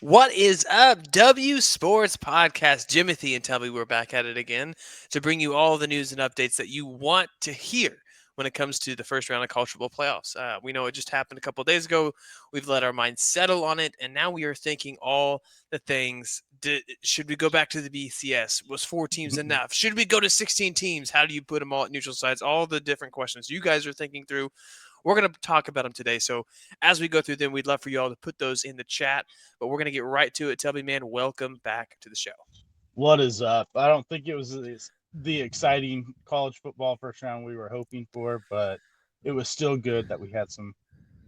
What is up, W Sports Podcast? Jimothy and Tubby, we're back at it again to bring you all the news and updates that you want to hear when it comes to the first round of college football playoffs. We know it just happened a couple of days ago. We've let our minds settle on it, and now we are thinking all the things. Should we go back to the BCS? Was 4 teams enough? Should we go to 16 teams? How do you put them all at neutral sites? All the different questions you guys are thinking through. We're going to talk about them today. So as we go through them, we'd love for you all to put those in the chat. But we're going to get right to it. Tubby, man, welcome back to the show. What is up? I don't think it was the exciting college football first round we were hoping for, but it was still good that we had some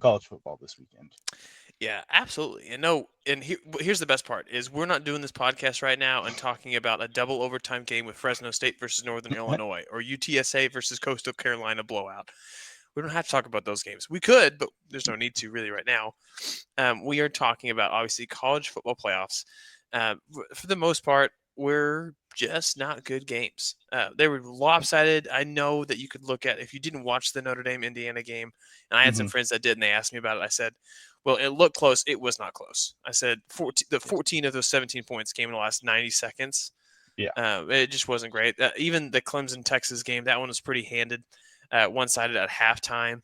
college football this weekend. Yeah, absolutely. And no, and here's the best part is we're not doing this podcast right now and talking about a double overtime game with Fresno State versus Northern Illinois or UTSA versus Coastal Carolina blowout. We don't have to talk about those games. We could, but there's no need to really right now. We are talking about obviously college football playoffs. For the most part, were just not good games. They were lopsided. I know that you could look at if you didn't watch the Notre Dame Indiana game, and I had some Mm-hmm. friends that did, and they asked me about it. I said, "Well, it looked close. It was not close." I said, the 14 of those 17 points came in the last 90 seconds. Yeah, It just wasn't great. Even the Clemson Texas game, that one was pretty handed, one sided at halftime.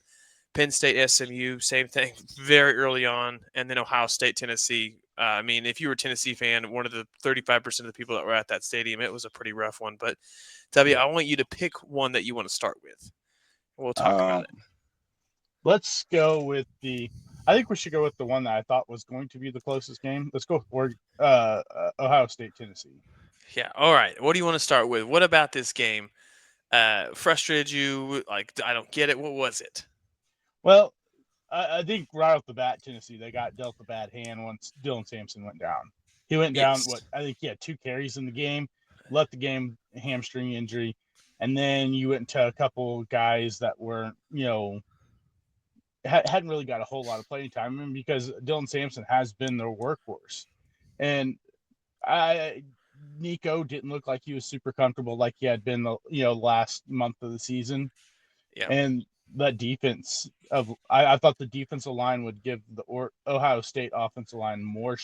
Penn State, SMU, same thing, very early on, and then Ohio State, Tennessee. I mean, if you were a Tennessee fan, one of the 35% of the people that were at that stadium, it was a pretty rough one. But W, yeah. I want you to pick one that you want to start with. We'll talk about Um, it. let's go with the. I think we should go with the one that I thought was going to be the closest game. Let's go with Ohio State, Tennessee. Yeah. All right. What do you want to start with? What about this game frustrated you? Like, I don't get it. What was it? Well, I think right off the bat, Tennessee they got dealt a bad hand once Dylan Sampson went down. He went down. Yes. What I think he had 2 carries in the game, left the game hamstring injury, and then you went to a couple guys that weren't hadn't really got a whole lot of playing time because Dylan Sampson has been their workhorse, and I Nico didn't look like he was super comfortable like he had been the last month of the season, Yeah. and that defense of I thought the defensive line would give the Ohio State offensive line more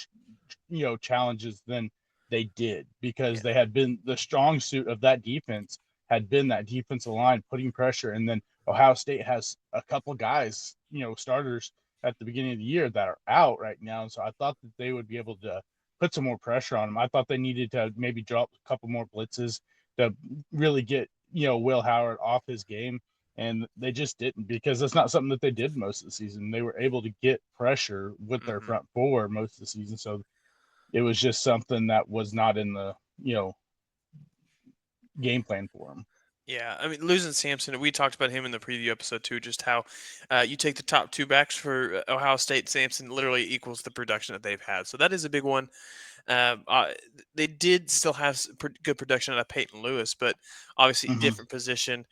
challenges than they did because Yeah. they had been the strong suit of that defense had been that defensive line putting pressure, and then Ohio State has a couple guys starters at the beginning of the year that are out right now, so I thought that they would be able to put some more pressure on them. I thought they needed to maybe drop a couple more blitzes to really get Will Howard off his game, and they just didn't because that's not something that they did most of the season. They were able to get pressure with their Hmm. front four most of the season, so it was just something that was not in the game plan for them. Yeah, I mean losing Sampson, we talked about him in the preview episode too. Just how you take the top two backs for Ohio State, Sampson literally equals the production that they've had. So that is a big one. Um, uh, they did still have good production out of Peyton Lewis, but obviously Mm-hmm. different position.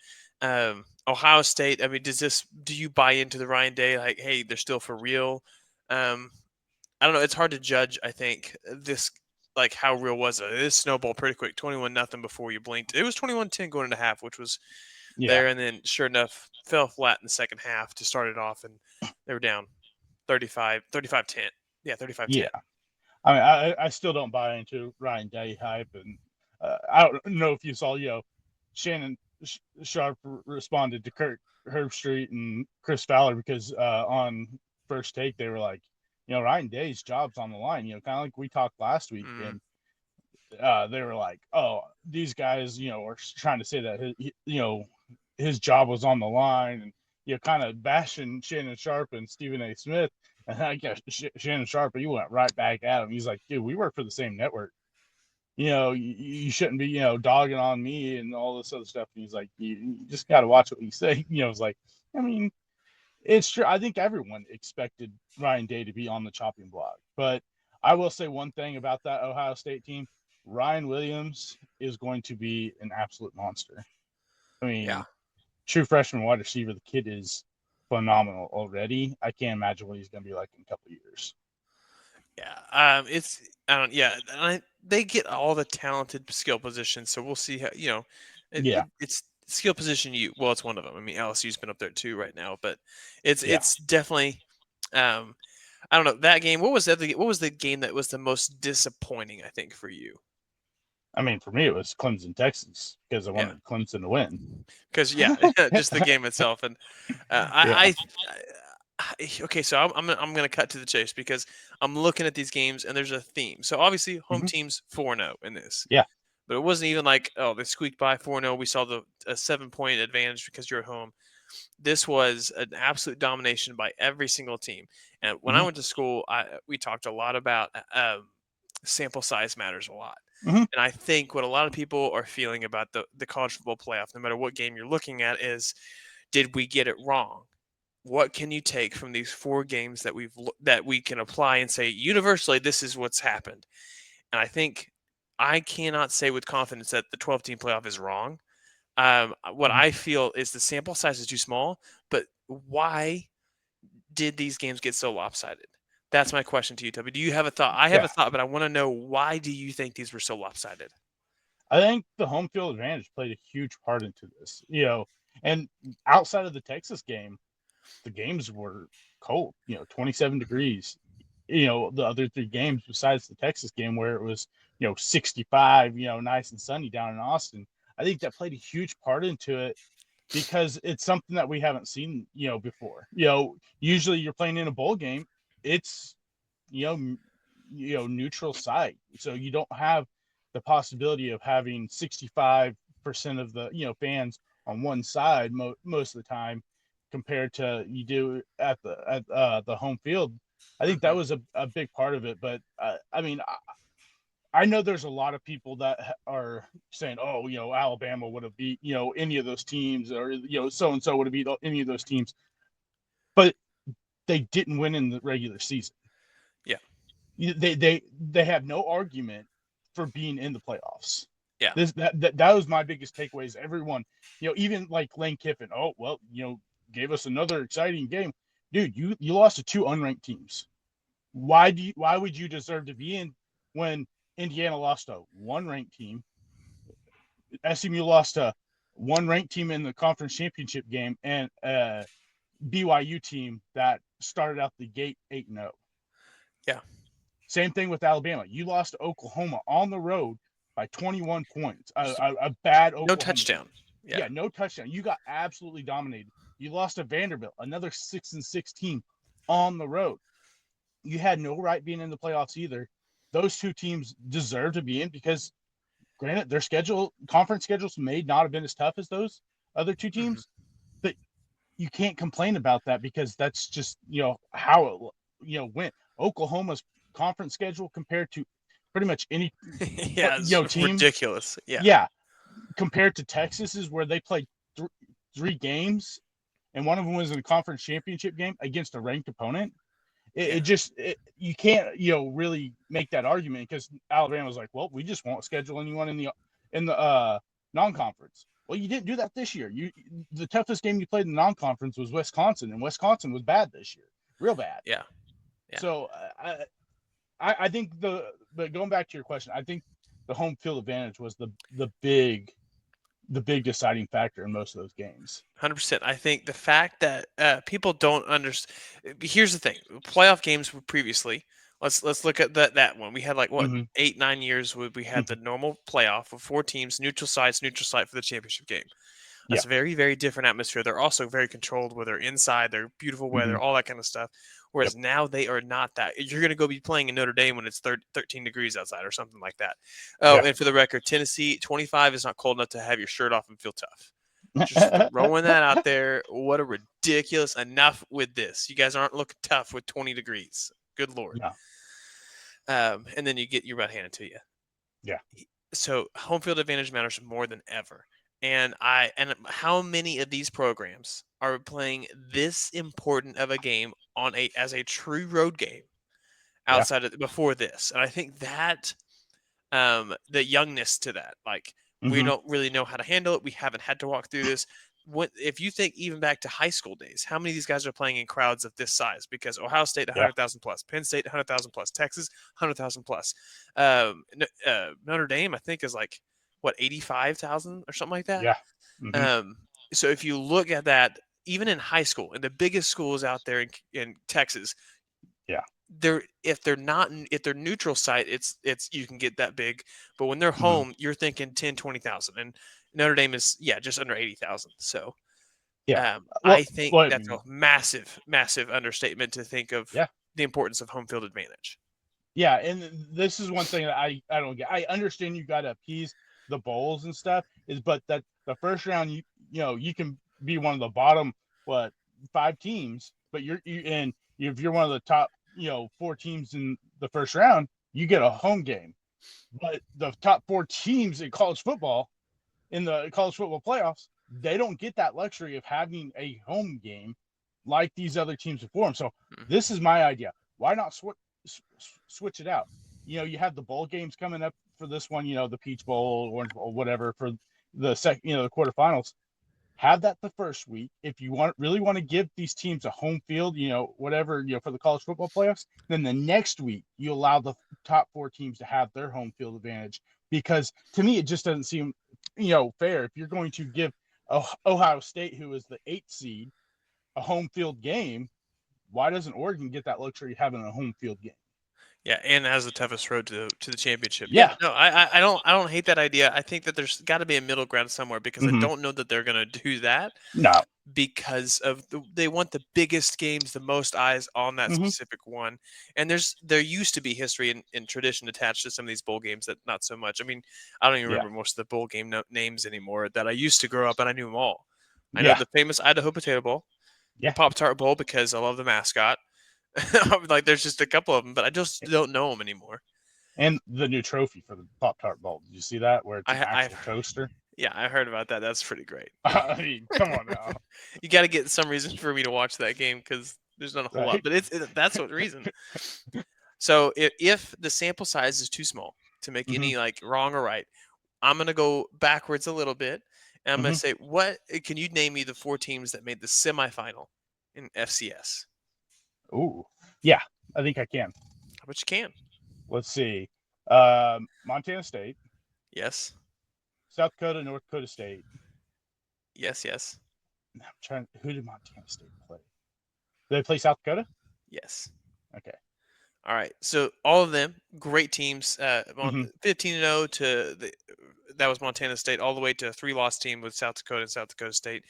Ohio State. I mean, do you buy into the Ryan Day? Like, hey, they're still for real. Um, I don't know. It's hard to judge. I think this, like, how real was it? It snowballed pretty quick, 21-0 before you blinked. It was 21-10 going into half, which was Yeah, there, and then sure enough, fell flat in the second half to start it off, and they were down 35-10. Yeah, 35-10. yeah. I mean, I still don't buy into Ryan Day hype, and I don't know if you saw, Shannon Sharp responded to Kirk Herbstreit and Chris Fowler because on first take they were like, Ryan Day's job's on the line, kind of like we talked last week, Mm, and they were like, oh, these guys, are trying to say that his job was on the line, and kind of bashing Shannon Sharp and Stephen A. Smith. And I guess Shannon Sharp, he went right back at him. He's like, dude, we work for the same network. You shouldn't be, dogging on me and all this other stuff. And he's like, you just got to watch what you say. It's like, I mean, it's true. I think everyone expected Ryan Day to be on the chopping block. But I will say one thing about that Ohio State team. Ryan Williams is going to be an absolute monster. I yeah, mean, true freshman wide receiver. The kid is phenomenal already. I can't imagine what he's going to be like in a couple of years. yeah. It's I don't. Yeah, they get all the talented skill positions, so we'll see how Yeah, it's skill position. Well, it's one of them. I mean, LSU's been up there too right now, but it's yeah, it's definitely. Um, I don't know that game. What was the game that was the most disappointing? I think for you. I mean, for me, it was Clemson, Texas, because I Yeah. wanted Clemson to win. Because yeah, just the game itself, and Yeah. okay, so I'm gonna cut to the chase because I'm looking at these games and there's a theme. So obviously, home Mhm. team's 4-0 in this, Yeah. but it wasn't even like, oh, they squeaked by 4-0. We saw the a 7 point advantage because you're at home. This was an absolute domination by every single team. And when I Mhm. went to school, we talked a lot about sample size matters a lot. Mhm. And I think what a lot of people are feeling about the college football playoff, no matter what game you're looking at, is did we get it wrong? What can you take from these 4 games that we can apply and say universally this is what's happened? And I think I cannot say with confidence that the 12-team playoff is wrong. What Mhm. I feel is the sample size is too small, but why did these games get so lopsided? That's my question to you, Toby. Do you have a thought? I have Yeah. a thought, but I want to know why do you think these were so lopsided? I think the home field advantage played a huge part into this, and outside of the Texas game, the games were cold, 27 degrees. The other 3 games besides the Texas game where it was, 65, nice and sunny down in Austin. I think that played a huge part into it because it's something that we haven't seen, before. Usually you're playing in a bowl game, it's, you know, neutral site. So you don't have the possibility of having 65% of the, fans on one side most of the time compared to you do at the home field. I think that Hmm. was a big part of it. But I mean, I know there's a lot of people that are saying, "Oh, Alabama would have beat, any of those teams, or so and so would have beat any of those teams," but they didn't win in the regular season. Yeah, They have no argument for being in the playoffs. yeah. That was my biggest takeaway. Is everyone, even like Lane Kiffin. Oh well, gave us another exciting game, dude. You lost to 2 unranked teams. Why would you deserve to be in when Indiana lost to one ranked team? SMU lost to one ranked team in the conference championship game, and BYU team that started out the gate 8-0. Yeah. Same thing with Alabama. You lost to Oklahoma on the road by 21 points. A bad No Oklahoma team. touchdown. Yeah. Yeah, no touchdown. You got absolutely dominated. You lost to Vanderbilt, another 6-6 team on the road. You had no right being in the playoffs either. Those 2 teams deserve to be in because, granted, their conference schedules may not have been as tough as those other 2 teams, Hmm. but you can't complain about that because that's just how it went. Oklahoma's conference schedule compared to pretty much any Yeah, it's team, ridiculous. Yeah. yeah, compared to Texas's where they played 3 games and one of them was in a conference championship game against a ranked opponent. It Yeah. just you can't really make that argument because Alabama's like, well, we just won't schedule anyone in the non-conference. Well, you didn't do that this year. The toughest game you played in the non-conference was Wisconsin, and Wisconsin was bad this year, real bad. Yeah. Yeah. So I think but going back to your question, I think the home field advantage was the big deciding factor in most of those games. 100%. I think the fact that people don't understand. Here's the thing: playoff games were previously. Let's look at that one. We had like what Mm-hmm. 8 9 years where we had the normal playoff of 4 teams, neutral site for the championship game. Yeah. That's very different atmosphere. They're also very controlled where they're inside. They're beautiful Mm-hmm. weather, all that kind of stuff. Yep. Whereas now they are not that. You're going to go be playing in Notre Dame when it's 13 degrees outside or something like that. Oh, Yeah. and for the record, Tennessee 25 is not cold enough to have your shirt off and feel tough. Just throwing that out there. What a ridiculous enough with this. You guys aren't looking tough with 20 degrees. Good Lord. No. And then you get your butt handed to you. Yeah. So home field advantage matters more than ever. And how many of these programs are playing this important of a game as a true road game Yeah. outside of before this? And I think that the youngness to that, like we Mm-hmm. don't really know how to handle it. We haven't had to walk through this. If you think even back to high school days, how many of these guys are playing in crowds of this size? Because Ohio State Yeah. 100,000 plus, Penn State 100,000 plus, Texas 100,000 plus, Notre Dame I think is like what 85,000 or something like that. Yeah. Mm-hmm. Um, so if you look at that, even in high school, in the biggest schools out there in Texas, Yeah. if they're neutral site, it's you can get that big, but when they're home, you're thinking 10, 20,000, and Notre Dame is just under 80,000. So Yeah. I think Well, I that's a mean, massive understatement to think of yeah. the importance of home field advantage. Yeah, and this is one thing that I don't get. I understand you got to appease the bowls and stuff, but that the first round you can be one of the bottom 5 teams, but if you're one of the top 4 teams in the first round, you get a home game. But the top 4 teams in college football in the college football playoffs, they don't get that luxury of having a home game like these other teams before them. So this is my idea. Why not switch it out? You have the bowl games coming up for this one. The Peach Bowl, Orange Bowl, whatever for the second, the quarterfinals. Have that the first week. If you really want to give these teams a home field, whatever, for the college football playoffs, then the next week you allow the top 4 teams to have their home field advantage. Because to me, it just doesn't seem, fair. If you're going to give Ohio State, who is the 8th seed, a home field game, why doesn't Oregon get that luxury of having a home field game? Yeah, and has the toughest road to the championship. Yeah, Yeah. no, I don't hate that idea. I think that there's got to be a middle ground somewhere because I Mm-hmm. don't know that they're going to do that No. because of they want the biggest games, the most eyes on that Mm-hmm. specific one. And there used to be history and tradition attached to some of these bowl games that not so much. I mean, I don't even Yeah. remember most of the bowl game names anymore that I used to grow up and I knew them all. I know Yeah. the famous Idaho Potato Bowl, Yeah. Pop Tart Bowl because I love the mascot. Like there's just a couple of them, but I just don't know them anymore. And the new trophy for the Pop Tart Bowl. Did you see that? Where it's an I've actual toaster? yeah, I heard about that. That's pretty great. I mean, come on now. You got to get some reason for me to watch that game because there's not a whole lot, Right? but that's what reason. So if the sample size is too small to make Mm-hmm. any like wrong or right, I'm gonna go backwards a little bit, and I'm gonna Mm-hmm. say, what can you name me the 4 teams that made the semifinal in FCS? Ooh. Yeah, I think I can. How much you can? Let's see. Montana State, Yes, South Dakota, North Dakota State. yes, I'm trying. Who did Montana State play? Did they play South Dakota? yes. Okay. All right. So all of them great teams. Mm-hmm. 15-0 to that was Montana State, all the way to a 3-loss team with South Dakota and South Dakota State,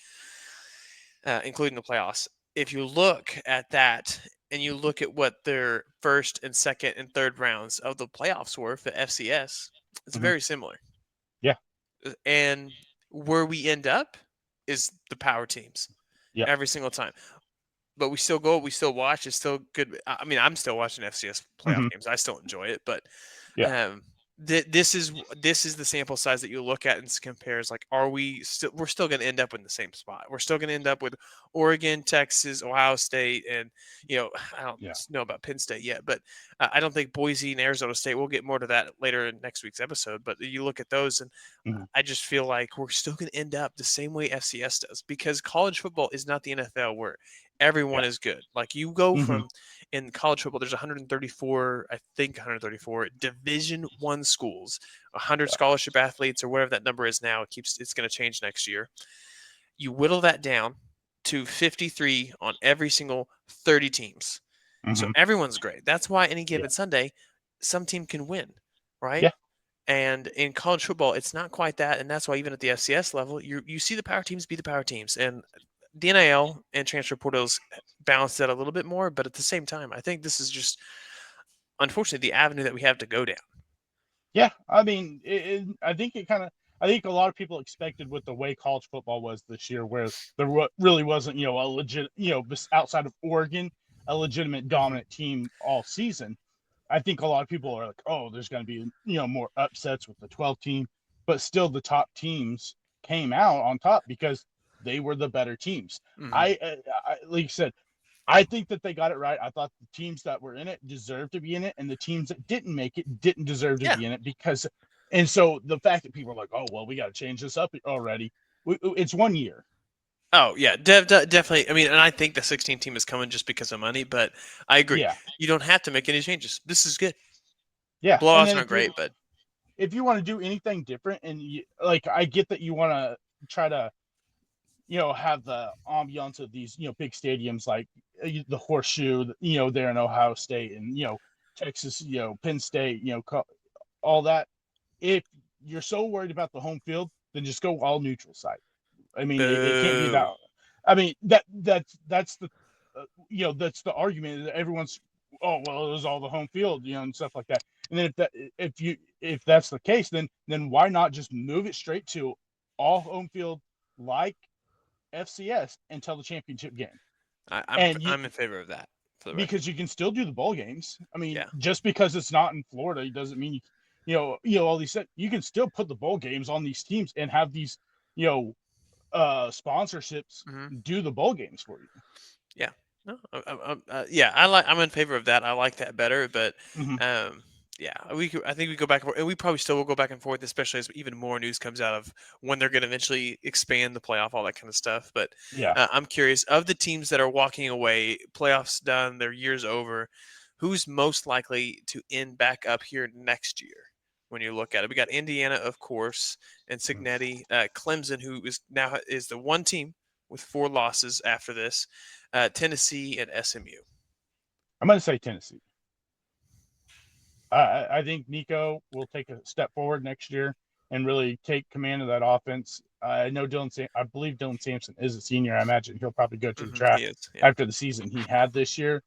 including the playoffs. If you look at that and you look at what their first and second and third rounds of the playoffs were for FCS, it's Mm-hmm. very similar. Yeah. And where we end up is the power teams. Yeah. Every single time. But we still watch. It's still good. I mean, I'm still watching FCS playoff games. I still enjoy it, but Yeah. this is the sample size that you look at and compares. Like, we're still going to end up in the same spot. We're still going to end up with Oregon, Texas, Ohio State, and I don't know about Penn State yet, but I don't think Boise and Arizona State. We'll get more to that later in next week's episode. But you look at those, and I just feel like we're still going to end up the same way FCS does because college football is not the NFL where everyone is good. Like you go from in college football, there's 134 Division I schools, 100 scholarship athletes or whatever that number is now. It's going to change next year. You whittle that down to 53 on every single 30 teams. So everyone's great. That's why any given Sunday, some team can win, right? Yeah. And in college football, it's not quite that, and that's why even at the FCS level, you see the power teams be the power teams, and the NIL and transfer portals balance that a little bit more. But at the same time, I think this is just, unfortunately, the avenue that we have to go down. Yeah, I mean, I think I think a lot of people expected with the way college football was this year, where there really wasn't, a legit, outside of Oregon, a legitimate dominant team all season. I think a lot of people are like, oh, there's going to be, more upsets with the 12 team, but still the top teams came out on top because they were the better teams. I like you said, I think that they got it right. I thought the teams that were in it deserved to be in it, and the teams that didn't make it didn't deserve to be in it and so the fact that people are like, oh, well, we got to change this up already. It's 1 year. Oh, yeah, definitely. I mean, and I think the 16 team is coming just because of money, but I agree. Yeah. You don't have to make any changes. This is good. Yeah. Blowouts aren't great, but if you want to do anything different, and I get that you want to try to, have the ambiance of these, big stadiums like the Horseshoe, there in Ohio State, and Texas, Penn State, all that. If you're so worried about the home field, then just go all neutral site. I mean, it can't be Boo. that. I mean that's the that's the argument that everyone's, oh well, it was all the home field, and stuff like that. And then if that's the case, then why not just move it straight to all home field like FCS until the championship game? And I'm in favor of that, for the record. because you can still do the bowl games. I mean, Yeah. just because it's not in Florida doesn't mean all these, you can still put the bowl games on these teams and have these you know sponsorships Hmm. do the bowl games for you. Yeah. No. Yeah. I'm in favor of that. I like that better. But, Mm-hmm. um, yeah, I think we go back and forth, and we probably still will go back and forth, especially as even more news comes out of when they're going to eventually expand the playoff, all that kind of stuff. But Yeah. I'm curious, of the teams that are walking away, playoffs done, their year's over, who's most likely to end back up here next year? When you look at it, we got Indiana, of course, and Cignetti, Clemson, who is the one team with 4 losses after this, Tennessee, and SMU. I'm going to say Tennessee. I think Nico will take a step forward next year and really take command of that offense. I know I believe Dylan Sampson is a senior. I imagine he'll probably go to the He draft is, yeah. after the season he had this year.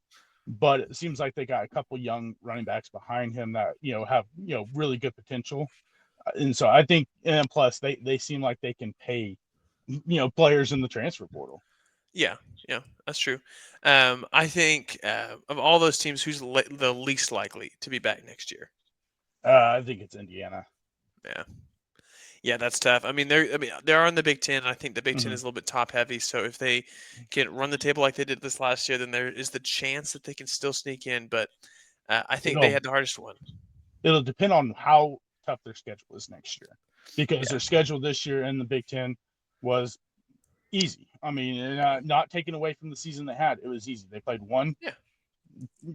But it seems like they got a couple young running backs behind him that have really good potential. And so I think, and plus they seem like they can pay players in the transfer portal. Yeah, yeah, that's true. I think of all those teams, who's the least likely to be back next year? I think it's Indiana. Yeah, yeah, that's tough. They're in the Big Ten. And I think the Big Ten Mm-hmm. is a little bit top heavy. So if they can run the table like they did this last year, then there is the chance that they can still sneak in. But I think they It'll had the hardest one. it'll depend on how tough their schedule is next year, because Yeah, their schedule this year in the Big Ten was easy. I mean, not taken away from the season they had, it was easy. They played one yeah,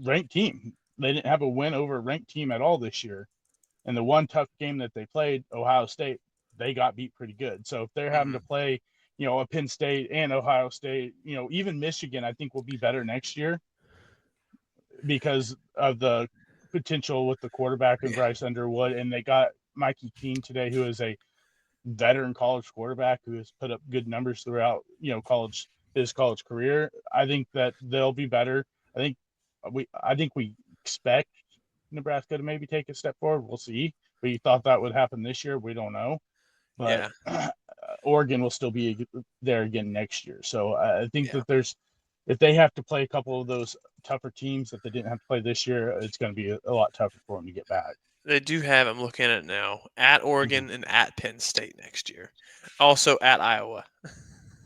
ranked team. They didn't have a win over a ranked team at all this year. And the one tough game that they played, Ohio State, they got beat pretty good. So if they're having hmm to play, a Penn State and Ohio State, even Michigan, I think will be better next year because of the potential with the quarterback and yeah, Bryce Underwood. And they got Mikey Keene today, who is a veteran college quarterback who has put up good numbers throughout, his college career. I think that they'll be better. I think we expect Nebraska to maybe take a step forward. We'll see. We thought that would happen this year. We don't know, but yeah, Oregon will still be there again next year. So I think yeah. that if they have to play a couple of those tougher teams that they didn't have to play this year, it's going to be a lot tougher for them to get back. They do have. I'm looking at it now. At Mm-hmm. Oregon and at Penn State next year. Also at Iowa.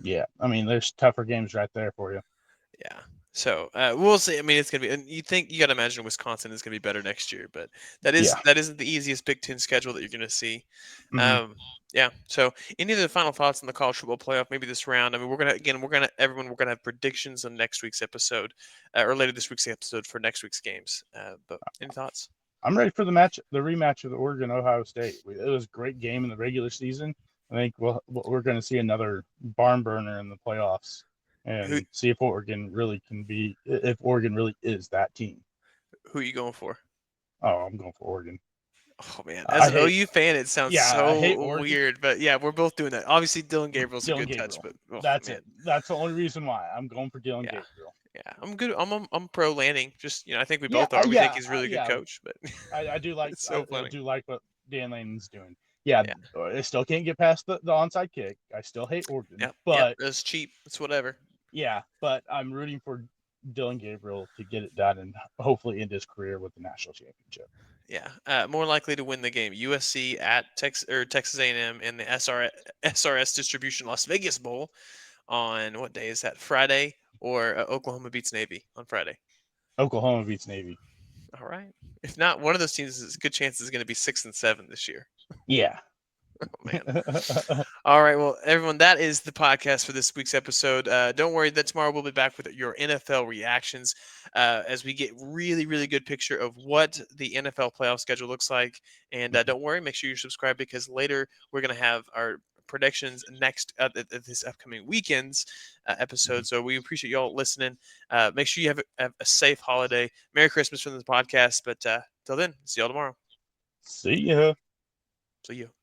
Yeah, I mean, there's tougher games right there for you. Yeah. So we'll see. I mean, it's gonna be, and you got to imagine Wisconsin is gonna be better next year, but Yeah. that isn't the easiest Big Ten schedule that you're gonna see. Mm-hmm. Um, yeah. So any of the final thoughts on the college football playoff? Maybe this round. I mean, we're gonna have predictions on next week's episode, or later this week's episode for next week's games. But any thoughts? I'm ready for the rematch of the Oregon Ohio State. It was a great game in the regular season. I think we're going to see another barn burner in the playoffs, Who and see if Oregon really is that team. who are you going for? Oh, I'm going for Oregon. Oh man, as I an hate OU fan, it sounds I hate so Oregon. weird, but yeah, we're both doing that. Obviously, Dylan Gabriel's a Dylan good touch, Gabriel. but oh That's man, it. That's the only reason why I'm going for Dylan yeah, Gabriel. yeah, I'm good. I'm pro Lanning. Just I think we Yeah, both are. We think yeah, he's a really good yeah. coach, but I do like it's so I funny. do like what Dan Lanning's doing. Yeah, Yeah, I still can't get past the onside kick. I still hate Oregon, yeah, but it's cheap. It's whatever. yeah, but I'm rooting for Dylan Gabriel to get it done and hopefully end his career with the national championship. Yeah, more likely to win the game. USC at Texas A&M in the SRS Distribution Las Vegas Bowl on what day is that? Friday, or Oklahoma beats Navy on Friday. Oklahoma beats Navy. All right. If not, one of those teams is a good chance is going to be 6-7 this year. Yeah. Oh man. All right. Well, everyone, that is the podcast for this week's episode. Don't worry that tomorrow we'll be back with your NFL reactions as we get really, really good picture of what the NFL playoff schedule looks like. And don't worry, make sure you subscribe because later we're going to have our predictions next this upcoming weekend's episode. So we appreciate y'all listening. Make sure you have a safe holiday. Merry Christmas from the podcast. But till then, see y'all tomorrow. See ya. See you.